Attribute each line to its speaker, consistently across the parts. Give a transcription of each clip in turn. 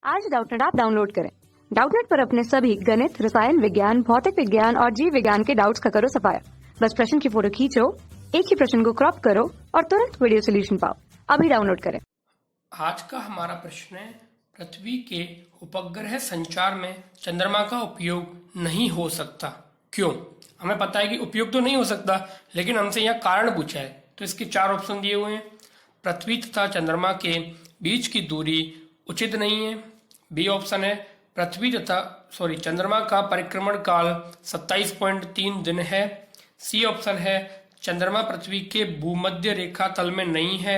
Speaker 1: आज Doubtnut app download करें। Doubtnut पर अपने सभी गणित, रसायन विज्ञान, भौतिक विज्ञान और जीव विज्ञान के डाउट्स का करो सफाया। बस प्रश्न की फोटो खींचो, एक ही प्रश्न को क्रॉप करो और तुरंत वीडियो सोल्यूशन पाओ। अभी डाउनलोड करें।
Speaker 2: आज का हमारा प्रश्न है, पृथ्वी के उपग्रह संचार में चंद्रमा का उपयोग नहीं हो सकता, क्यों? हमें पता है कि उपयोग तो नहीं हो सकता, लेकिन हमसे यहाँ कारण पूछा है। तो इसके 4 ऑप्शन दिए हुए हैं। पृथ्वी तथा चंद्रमा के बीच की दूरी उचित नहीं है। बी ऑप्शन है, चंद्रमा का परिक्रमण काल 27.3 दिन है। सी ऑप्शन है, चंद्रमा पृथ्वी के भूमध्य रेखा तल में नहीं है।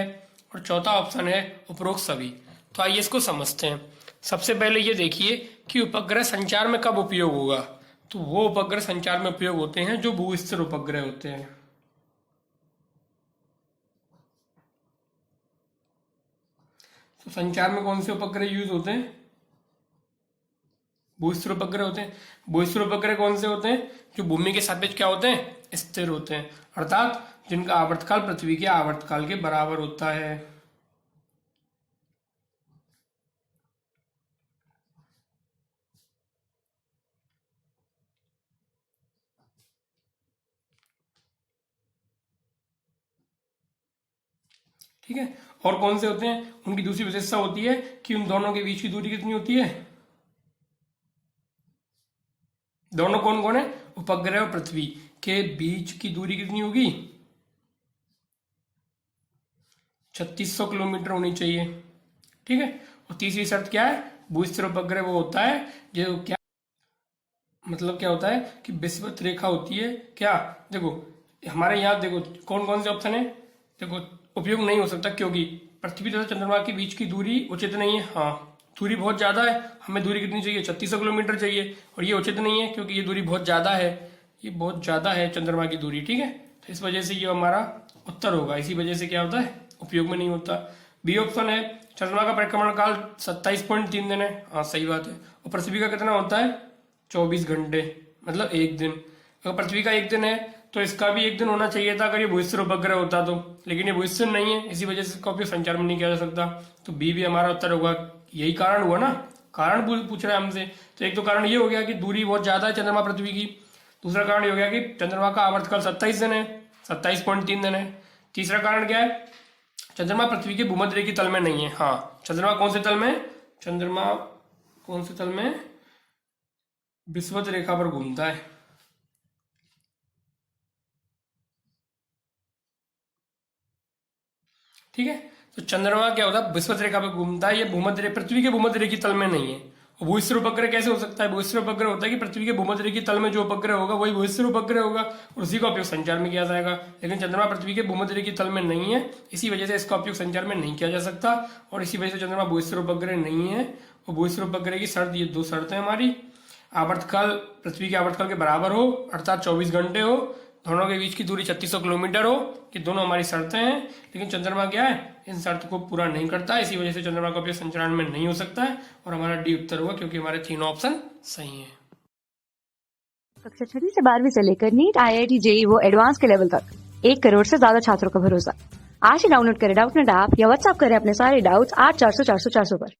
Speaker 2: और चौथा ऑप्शन है उपरोक्त सभी। तो आइए इसको समझते हैं। सबसे पहले ये देखिए कि उपग्रह संचार में कब उपयोग होगा। तो वो उपग्रह संचार में उपयोग होते हैं जो भूस्थिर उपग्रह होते हैं। तो संचार में कौन से उपग्रह यूज होते हैं? भूस्थिर उपग्रह होते हैं। भूस्थिर उपग्रह कौन से होते हैं? जो भूमि के सापेक्ष क्या होते हैं? स्थिर होते हैं, अर्थात जिनका आवर्तकाल पृथ्वी के आवर्तकाल के बराबर होता है। ठीक है। और कौन से होते हैं? उनकी दूसरी विशेषता होती है कि उन दोनों के बीच की दूरी कितनी होती है? दोनों कौन कौन है? उपग्रह और पृथ्वी के बीच की दूरी कितनी होगी? 3600 किलोमीटर होनी चाहिए। ठीक है। और तीसरी शर्त क्या है? भूस्थिर उपग्रह वो होता है जो क्या क्या होता है कि विषुवत रेखा होती है। क्या देखो, हमारे यहाँ देखो कौन कौन से ऑप्शन है। देखो, उपयोग नहीं हो सकता क्योंकि पृथ्वी तथा चंद्रमा के बीच की दूरी उचित नहीं है। हाँ, दूरी बहुत ज्यादा है। हमें दूरी कितनी चाहिए? 3600 किलोमीटर चाहिए। और ये उचित नहीं है क्योंकि ये दूरी बहुत ज्यादा है। ये बहुत ज्यादा है चंद्रमा की दूरी। ठीक है। तो इस वजह से ये हमारा उत्तर होगा। इसी वजह से क्या होता है? उपयोग में नहीं होता। बी ऑप्शन है, चंद्रमा का परिक्रमण काल 27.3 दिन है। हाँ, सही बात है। और पृथ्वी का कितना होता है? 24 घंटे, मतलब 1 दिन। अगर पृथ्वी का 1 दिन है तो इसका भी 1 दिन होना चाहिए था अगर ये भूस्थिर उपग्रह होता तो, लेकिन ये भूस्थिर नहीं है, इसी वजह से इसका उपयोग संचार में नहीं किया जा सकता। तो बी भी हमारा उत्तर होगा। यही कारण हुआ ना, कारण पूछ रहा है हमसे। तो एक तो कारण ये हो गया कि दूरी बहुत ज्यादा है चंद्रमा पृथ्वी की। दूसरा कारण ये हो गया कि चंद्रमा का आवर्तकाल 27 दिन है, 27.3 दिन है। तीसरा कारण क्या है? चंद्रमा पृथ्वी के भूमध्य रेखा तल में नहीं है। हाँ, चंद्रमा कौन से तल में? चंद्रमा कौन से तल में? विषुवत रेखा पर घूमता है। ठीक है। तो चंद्रमा क्या होता है? विषुवत रेखा पर घूमता है। ये पृथ्वी के भूमध्य रेखा तल में नहीं है। भूस्थिर उपग्रह कैसे हो सकता है? भूस्थिर उपग्रह होता है कि पृथ्वी के भूमध्य रेखा तल में जो उपग्रह होगा वही भूस्थिर उपग्रह होगा और उसी का उपयोग संचार में किया जाएगा। लेकिन चंद्रमा पृथ्वी के भूमध्य रेखा तल में नहीं है, इसी वजह से इसका उपयोग संचार में नहीं किया जा सकता। और इसी वजह से चंद्रमा भूस्थिर उपग्रह नहीं है। और भूस्थिर उपग्रह की शर्त, ये 2 शर्तें हमारी। आवर्तकाल पृथ्वी के आवर्तकाल के बराबर हो, अर्थात 24 घंटे हो, दोनों के बीच की दूरी 3600 किलोमीटर हो। ये दोनों हमारी शर्तें हैं। लेकिन चंद्रमा क्या है? इन शर्त को पूरा नहीं करता है, इसी वजह से चंद्रमा का उपयोग संचारण में नहीं हो सकता है। और हमारा डी उत्तर हुआ क्योंकि हमारे 3 ऑप्शन सही हैं।
Speaker 1: कक्षा 6 से 12वीं से लेकर नीट, IIT, JEE वो एडवांस के लेवल तक 1 करोड़ से ज्यादा छात्रों का भरोसा। आज ही डाउनलोड करें डाउटनेट ऐप या व्हाट्सएप करें अपने सारे डाउट्स 8400 400 400 पर।